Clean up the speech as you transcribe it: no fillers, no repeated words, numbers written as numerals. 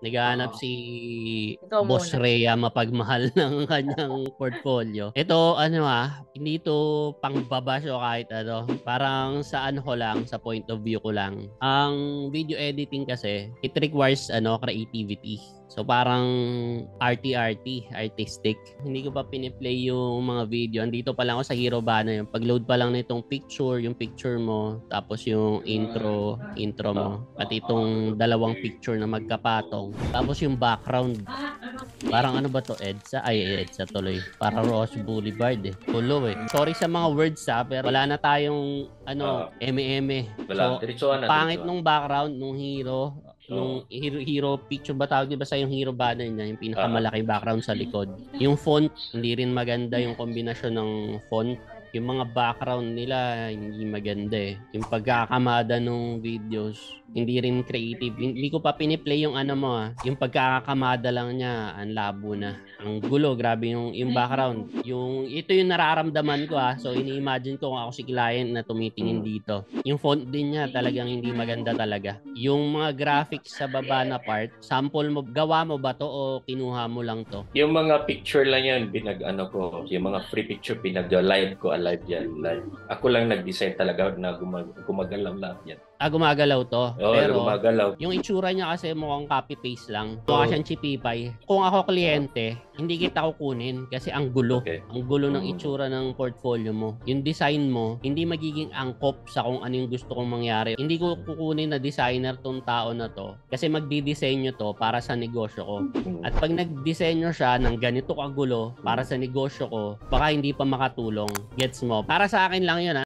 Naghahanap Oo. si Ikaw Boss muna. Rhea mapagmahal ng kanyang portfolio. Ito, ano hindi to pangbabash o kahit ano. Parang sa ano ko lang, sa point of view ko lang. Ang video editing kasi, it requires creativity. So parang artistic. Hindi ko pa piniplay yung mga video. Andito pa lang ako sa Hero Banner. Yung pag-load pa lang nitong picture, yung picture mo, tapos yung intro mo. Pati itong dalawang picture na magkapatong. Tapos yung background. Parang ano ba to, EDSA? Ay, EDSA tuloy. Para Ross Boulevard eh. Tulo eh. Sorry sa mga words pero wala na tayong eme-eme. Wala. So, Diretsuhan na, pangit diretsuhan. nung background nung hero, nung hero picture ba tawag, di ba sa yung hero banner niya, yung pinakamalaki background sa likod. Yung font, hindi rin maganda yung kombinasyon ng font. Yung mga background nila, hindi maganda eh. Yung pagkakamada ng videos, hindi rin creative. Hindi ko pa piniplay yung ano mo yung pagkakakamada lang niya, ang labo na. Ang gulo, grabe yung background. Ito yung nararamdaman ko So ini-imagine ko kung ako si client na tumitingin dito. Yung font din niya talagang hindi maganda talaga. Yung mga graphics sa baba na part, sample mo, gawa mo ba to o kinuha mo lang to? Yung mga picture lang yan, pinag-ano ko, yung mga free picture, pinag-live ko, alive yan, live. Ako lang nag-design talaga na gumagalaw lahat yan. Gumagalaw to. Oo, Pero, gumagalaw. yung itsura niya kasi mukhang copy-paste lang. Mukha siyang chipipay. Kung ako kliyente, hindi kita kukunin kasi ang gulo. Okay. Ang gulo ng itsura ng portfolio mo. Yung design mo, hindi magiging angkop sa kung ano yung gusto kong mangyari. Hindi ko kukunin na designer tong tao na to kasi magdidisenyo to para sa negosyo ko. At pag nagdisenyo siya ng ganito kagulo para sa negosyo ko, baka hindi pa makatulong. Gets mo? Para sa akin lang yun